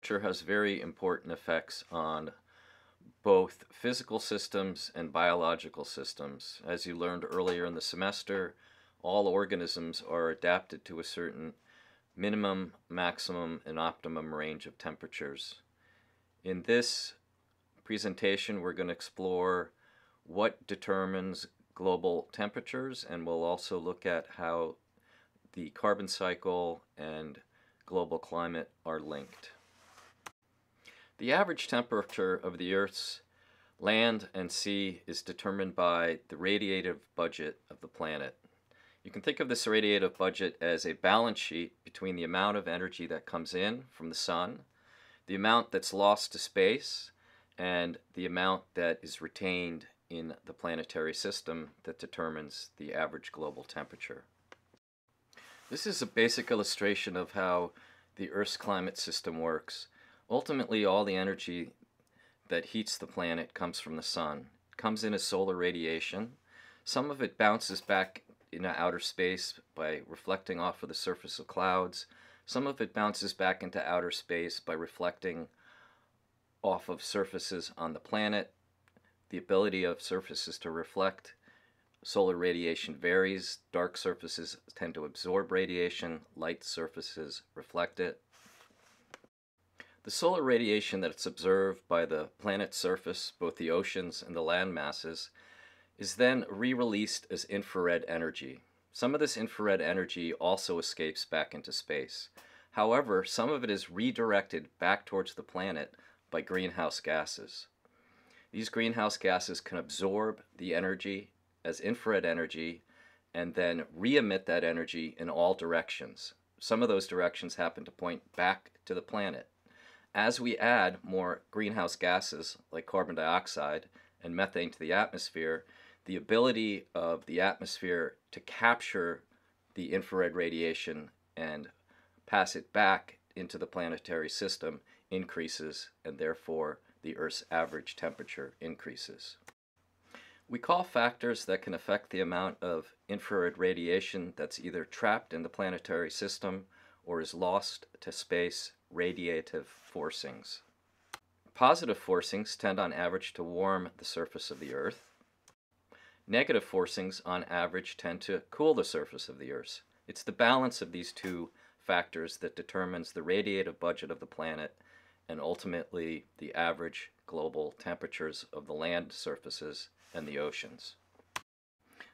Temperature has very important effects on both physical systems and biological systems. As you learned earlier in the semester, all organisms are adapted to a certain minimum, maximum, and optimum range of temperatures. In this presentation, we're going to explore what determines global temperatures, and we'll also look at how the carbon cycle and global climate are linked. The average temperature of the Earth's land and sea is determined by the radiative budget of the planet. You can think of this radiative budget as a balance sheet between the amount of energy that comes in from the sun, the amount that's lost to space, and the amount that is retained in the planetary system that determines the average global temperature. This is a basic illustration of how the Earth's climate system works. Ultimately, all the energy that heats the planet comes from the sun. It comes in as solar radiation. Some of it bounces back into outer space by reflecting off of the surface of clouds. Some of it bounces back into outer space by reflecting off of surfaces on the planet. The ability of surfaces to reflect solar radiation varies. Dark surfaces tend to absorb radiation, light surfaces reflect it. The solar radiation that's observed by the planet's surface, both the oceans and the land masses, is then re-released as infrared energy. Some of this infrared energy also escapes back into space. However, some of it is redirected back towards the planet by greenhouse gases. These greenhouse gases can absorb the energy as infrared energy and then re-emit that energy in all directions. Some of those directions happen to point back to the planet. As we add more greenhouse gases like carbon dioxide and methane to the atmosphere, the ability of the atmosphere to capture the infrared radiation and pass it back into the planetary system increases, and therefore the Earth's average temperature increases. We call factors that can affect the amount of infrared radiation that's either trapped in the planetary system or is lost to space radiative forcings. Positive forcings tend on average to warm the surface of the Earth. Negative forcings on average tend to cool the surface of the Earth. It's the balance of these two factors that determines the radiative budget of the planet and ultimately the average global temperatures of the land surfaces and the oceans.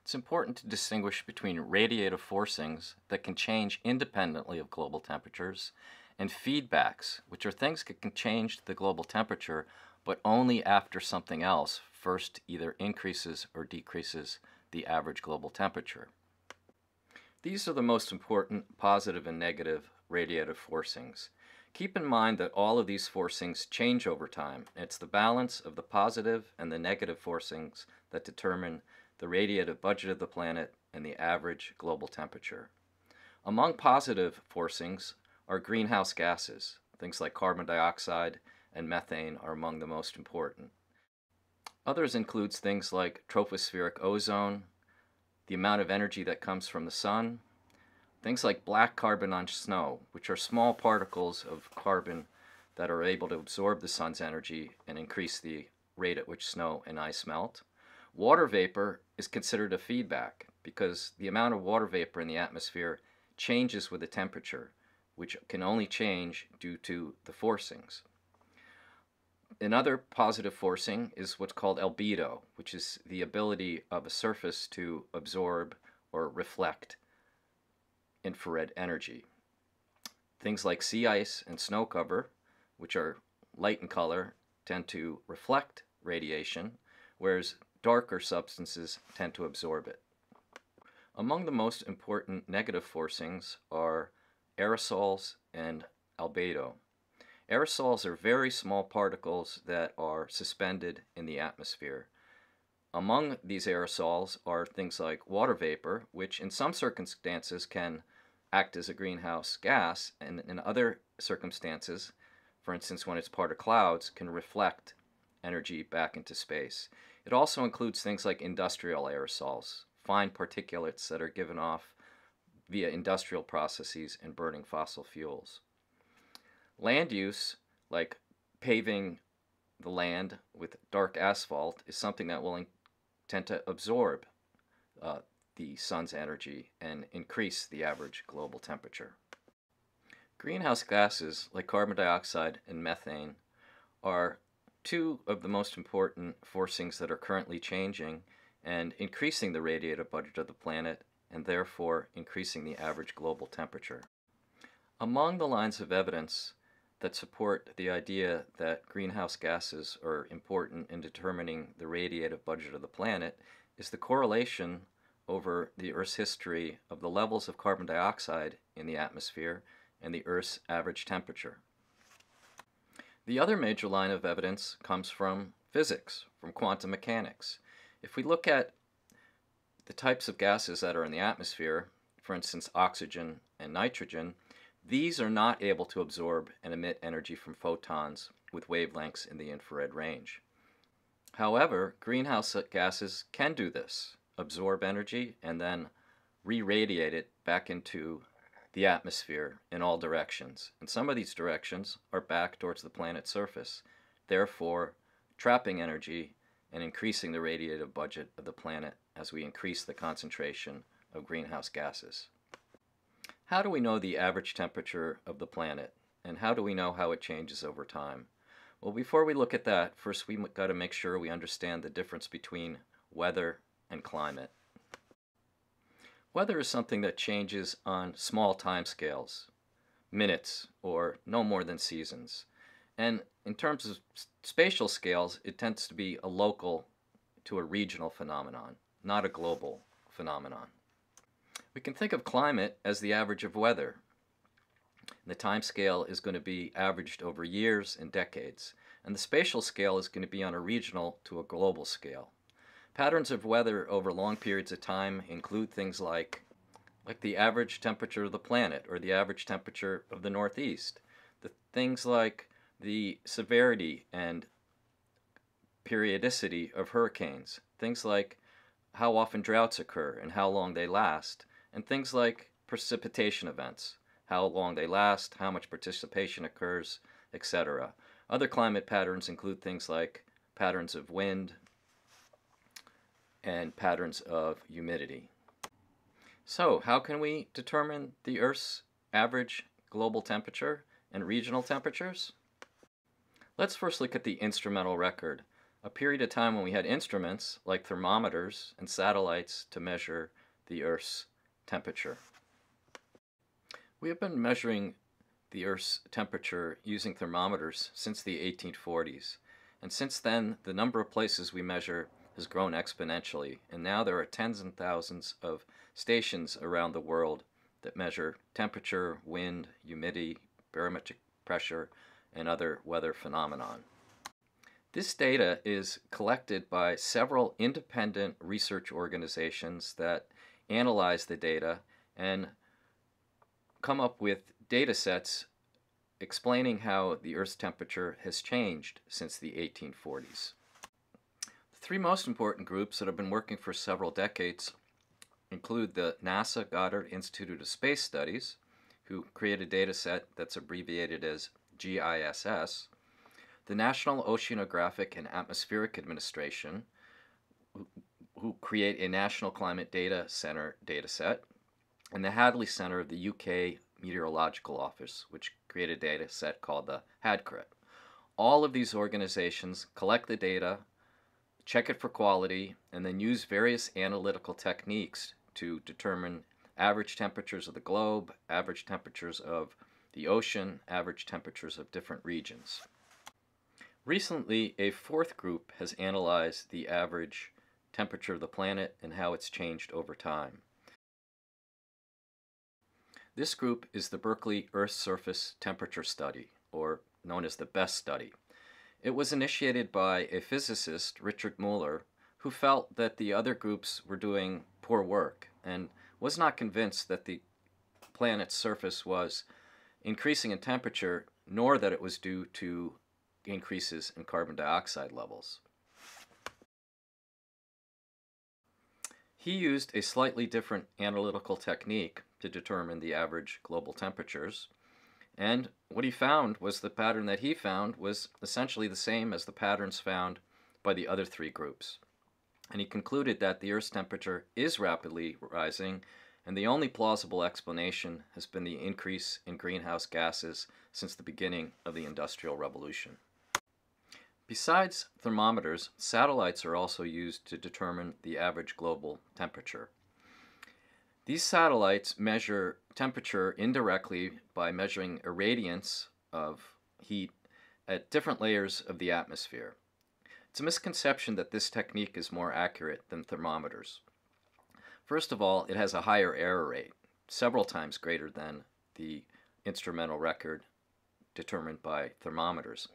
It's important to distinguish between radiative forcings that can change independently of global temperatures and feedbacks, which are things that can change the global temperature, but only after something else first either increases or decreases the average global temperature. These are the most important positive and negative radiative forcings. Keep in mind that all of these forcings change over time. It's the balance of the positive and the negative forcings that determine the radiative budget of the planet and the average global temperature. Among positive forcings are greenhouse gases. Things like carbon dioxide and methane are among the most important. Others includes things like tropospheric ozone, the amount of energy that comes from the sun, things like black carbon on snow, which are small particles of carbon that are able to absorb the sun's energy and increase the rate at which snow and ice melt. Water vapor is considered a feedback because the amount of water vapor in the atmosphere changes with the temperature, which can only change due to the forcings. Another positive forcing is what's called albedo, which is the ability of a surface to absorb or reflect infrared energy. Things like sea ice and snow cover, which are light in color, tend to reflect radiation, whereas darker substances tend to absorb it. Among the most important negative forcings are aerosols and albedo. Aerosols are very small particles that are suspended in the atmosphere. Among these aerosols are things like water vapor, which in some circumstances can act as a greenhouse gas, and in other circumstances, for instance when it's part of clouds, can reflect energy back into space. It also includes things like industrial aerosols, fine particulates that are given off via industrial processes and burning fossil fuels. Land use like paving the land with dark asphalt, is something that will tend to absorb uh, the sun's energy and increase the average global temperature. Greenhouse gases like carbon dioxide and methane are two of the most important forcings that are currently changing and increasing the radiative budget of the planet and therefore increasing the average global temperature. Among the lines of evidence that support the idea that greenhouse gases are important in determining the radiative budget of the planet is the correlation over the Earth's history of the levels of carbon dioxide in the atmosphere and the Earth's average temperature. The other major line of evidence comes from physics, from quantum mechanics. If we look at the types of gases that are in the atmosphere, for instance, oxygen and nitrogen, these are not able to absorb and emit energy from photons with wavelengths in the infrared range. However, greenhouse gases can do this, absorb energy and then re-radiate it back into the atmosphere in all directions. And some of these directions are back towards the planet's surface, therefore trapping energy and increasing the radiative budget of the planet as we increase the concentration of greenhouse gases. How do we know the average temperature of the planet, and how do we know how it changes over time? Well, before we look at that, first we got to make sure we understand the difference between weather and climate. Weather is something that changes on small time scales, minutes, or no more than seasons. And in terms of spatial scales, it tends to be a local to a regional phenomenon, not a global phenomenon. We can think of climate as the average of weather. The time scale is going to be averaged over years and decades, and the spatial scale is going to be on a regional to a global scale. Patterns of weather over long periods of time include things like the average temperature of the planet or the average temperature of the Northeast. Things like the severity and periodicity of hurricanes. Things like how often droughts occur and how long they last. And things like precipitation events, how long they last, how much precipitation occurs, etc. Other climate patterns include things like patterns of wind and patterns of humidity. So, how can we determine the Earth's average global temperature and regional temperatures? Let's first look at the instrumental record, a period of time when we had instruments like thermometers and satellites to measure the Earth's temperature. We have been measuring the Earth's temperature using thermometers since the 1840s, and since then the number of places we measure has grown exponentially, and now there are tens and thousands of stations around the world that measure temperature, wind, humidity, barometric pressure, and other weather phenomenon. This data is collected by several independent research organizations that analyze the data and come up with data sets explaining how the Earth's temperature has changed since the 1840s. The three most important groups that have been working for several decades include the NASA Goddard Institute of Space Studies, who create a data set that's abbreviated as GISS, the National Oceanographic and Atmospheric Administration, who create a National Climate Data Center dataset, and the Hadley Center of the UK Meteorological Office, which create a data set called the HADCRET. All of these organizations collect the data, check it for quality, and then use various analytical techniques to determine average temperatures of the globe, average temperatures of the ocean, average temperatures of different regions. Recently, a fourth group has analyzed the average temperature of the planet and how it's changed over time. This group is the Berkeley Earth Surface Temperature Study, or known as the BESS study. It was initiated by a physicist, Richard Muller, who felt that the other groups were doing poor work and was not convinced that the planet's surface was increasing in temperature, nor that it was due to increases in carbon dioxide levels. He used a slightly different analytical technique to determine the average global temperatures, And what he found was the pattern that he found was essentially the same as the patterns found by the other three groups. And he concluded that the Earth's temperature is rapidly rising, and the only plausible explanation has been the increase in greenhouse gases since the beginning of the Industrial Revolution. Besides thermometers, satellites are also used to determine the average global temperature. These satellites measure temperature indirectly by measuring irradiance of heat at different layers of the atmosphere. It's a misconception that this technique is more accurate than thermometers. First of all, it has a higher error rate, several times greater than the instrumental record determined by thermometers.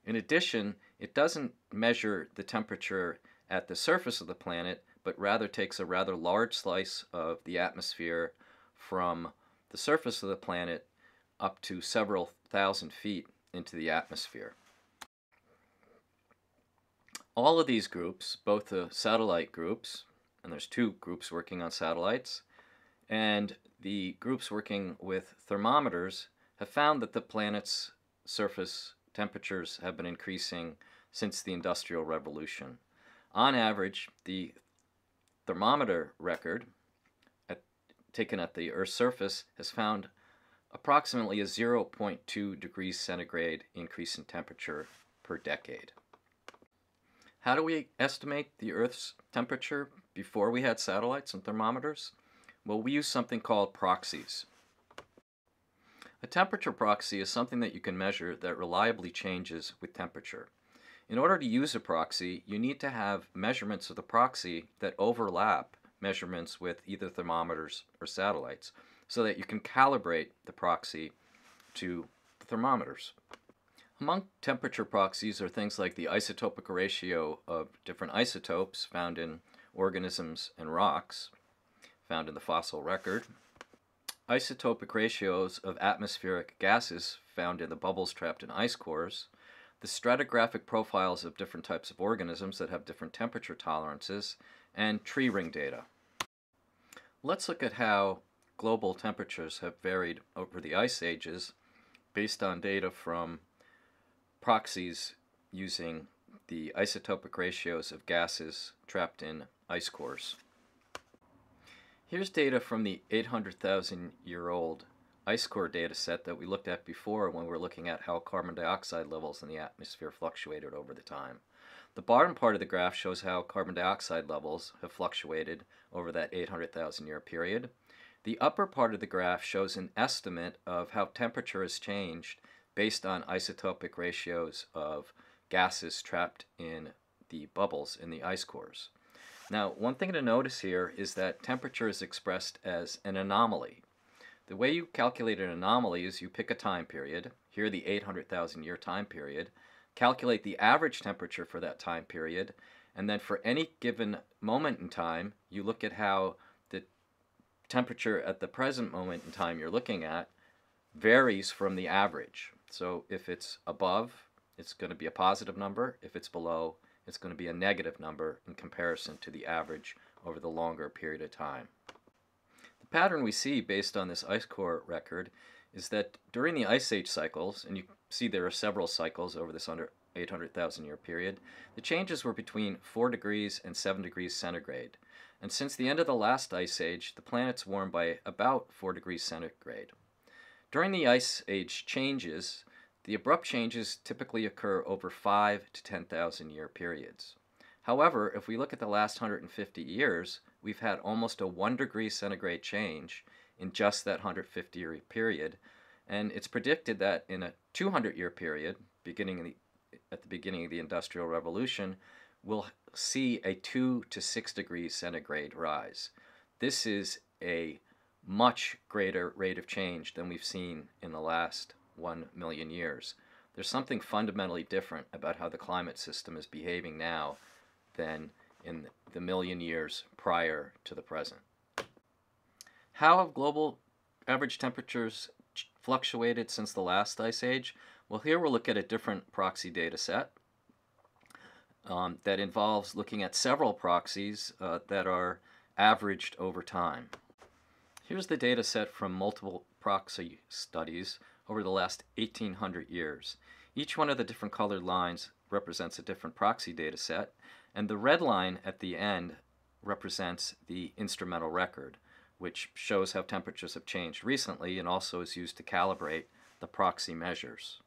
In addition, it doesn't measure the temperature at the surface of the planet, but rather takes a rather large slice of the atmosphere from the surface of the planet up to several thousand feet into the atmosphere. All of these groups, both the satellite groups, and there's two groups working on satellites, and the groups working with thermometers, have found that the planet's surface temperatures have been increasing since the Industrial Revolution. On average, the thermometer record taken at the Earth's surface has found approximately a 0.2 degrees centigrade increase in temperature per decade. How do we estimate the Earth's temperature before we had satellites and thermometers? Well, we use something called proxies. A temperature proxy is something that you can measure that reliably changes with temperature. In order to use a proxy, you need to have measurements of the proxy that overlap measurements with either thermometers or satellites, so that you can calibrate the proxy to the thermometers. Among temperature proxies are things like the isotopic ratio of different isotopes found in organisms and rocks, found in the fossil record, isotopic ratios of atmospheric gases found in the bubbles trapped in ice cores, the stratigraphic profiles of different types of organisms that have different temperature tolerances, and tree ring data. Let's look at how global temperatures have varied over the ice ages based on data from proxies using the isotopic ratios of gases trapped in ice cores. Here's data from the 800,000-year-old ice core data set that we looked at before when we were looking at how carbon dioxide levels in the atmosphere fluctuated over the time. The bottom part of the graph shows how carbon dioxide levels have fluctuated over that 800,000-year period. The upper part of the graph shows an estimate of how temperature has changed based on isotopic ratios of gases trapped in the bubbles in the ice cores. Now, one thing to notice here is that temperature is expressed as an anomaly. The way you calculate an anomaly is you pick a time period, here the 800,000-year time period, calculate the average temperature for that time period, and then for any given moment in time, you look at how the temperature at the present moment in time you're looking at varies from the average. So if it's above, it's going to be a positive number. If it's below, it's going to be a negative number in comparison to the average over the longer period of time. The pattern we see based on this ice core record is that during the ice age cycles, and you see there are several cycles over this under 800,000-year period, the changes were between 4 degrees and 7 degrees centigrade. And since the end of the last ice age, the planet's warmed by about 4 degrees centigrade. During the ice age changes, the abrupt changes typically occur over 5 to 10,000 year periods. However, if we look at the last 150 years, we've had almost a 1 degree centigrade change in just that 150-year period, and it's predicted that in a 200-year period, at the beginning of the Industrial Revolution, we'll see a 2 to 6 degrees centigrade rise. This is a much greater rate of change than we've seen in the last 1 million years. There's something fundamentally different about how the climate system is behaving now than in the million years prior to the present. How have global average temperatures fluctuated since the last ice age? Well, here we'll look at a different proxy data set that involves looking at several proxies that are averaged over time. Here's the data set from multiple proxy studies over the last 1800 years. Each one of the different colored lines represents a different proxy data set, and the red line at the end represents the instrumental record, which shows how temperatures have changed recently and also is used to calibrate the proxy measures.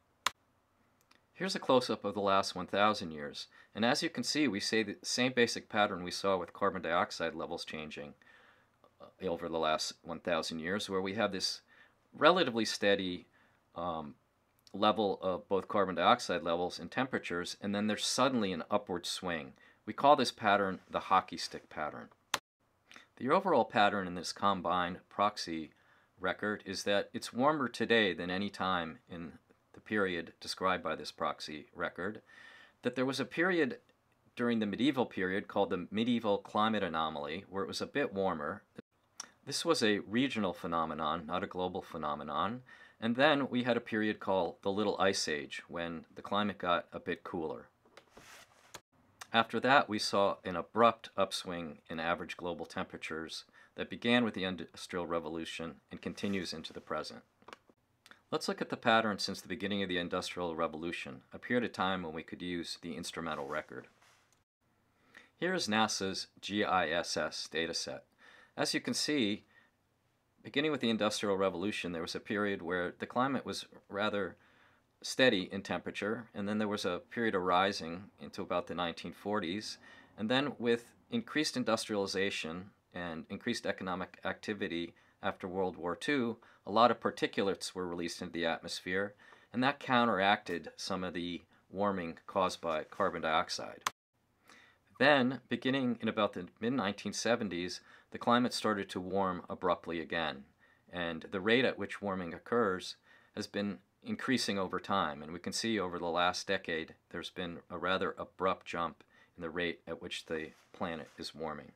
Here's a close-up of the last 1,000 years, and as you can see, we see the same basic pattern we saw with carbon dioxide levels changing over the last 1,000 years, where we have this relatively steady level of both carbon dioxide levels and temperatures, and then there's suddenly an upward swing. We call this pattern the hockey stick pattern. The overall pattern in this combined proxy record is that it's warmer today than any time in the period described by this proxy record, that there was a period during the medieval period called the medieval climate anomaly where it was a bit warmer. This was a regional phenomenon, not a global phenomenon. And then we had a period called the Little Ice Age when the climate got a bit cooler. After that, we saw an abrupt upswing in average global temperatures that began with the Industrial Revolution and continues into the present. Let's look at the pattern since the beginning of the Industrial Revolution, a period of time when we could use the instrumental record. Here is NASA's GISS dataset. As you can see, beginning with the Industrial Revolution, there was a period where the climate was rather steady in temperature, and then there was a period of rising into about the 1940s, and then with increased industrialization and increased economic activity after World War II, a lot of particulates were released into the atmosphere, and that counteracted some of the warming caused by carbon dioxide. Then, beginning in about the mid-1970s, the climate started to warm abruptly again, and the rate at which warming occurs has been increasing over time, and we can see over the last decade there's been a rather abrupt jump in the rate at which the planet is warming.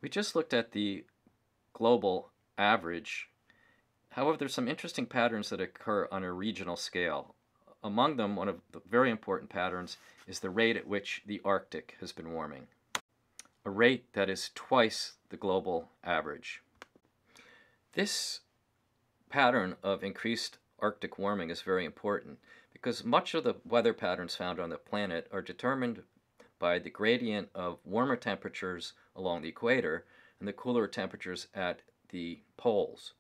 We just looked at the global average. However, there's some interesting patterns that occur on a regional scale. Among them, one of the very important patterns is the rate at which the Arctic has been warming, a rate that is twice the global average. This pattern of increased Arctic warming is very important because much of the weather patterns found on the planet are determined by the gradient of warmer temperatures along the equator and the cooler temperatures at the poles.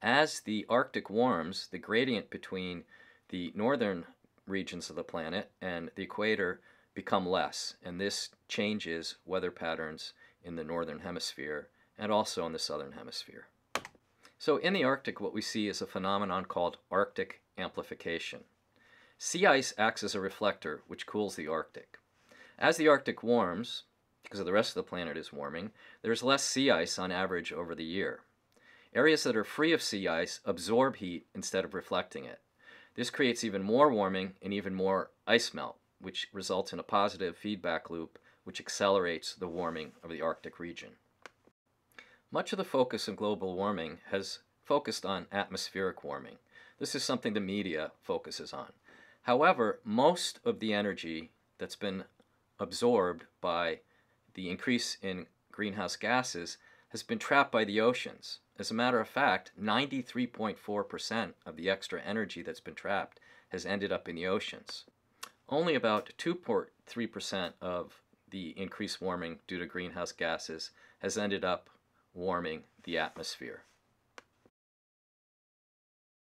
As the Arctic warms, the gradient between the northern regions of the planet and the equator become less, and this changes weather patterns in the northern hemisphere and also in the southern hemisphere. So in the Arctic, what we see is a phenomenon called Arctic amplification. Sea ice acts as a reflector, which cools the Arctic. As the Arctic warms, because the rest of the planet is warming, there's less sea ice on average over the year. Areas that are free of sea ice absorb heat instead of reflecting it. This creates even more warming and even more ice melt, which results in a positive feedback loop which accelerates the warming of the Arctic region. Much of the focus of global warming has focused on atmospheric warming. This is something the media focuses on. However, most of the energy that's been absorbed by the increase in greenhouse gases has been trapped by the oceans. As a matter of fact, 93.4% of the extra energy that's been trapped has ended up in the oceans. Only about 2.3% of the increased warming due to greenhouse gases has ended up warming the atmosphere.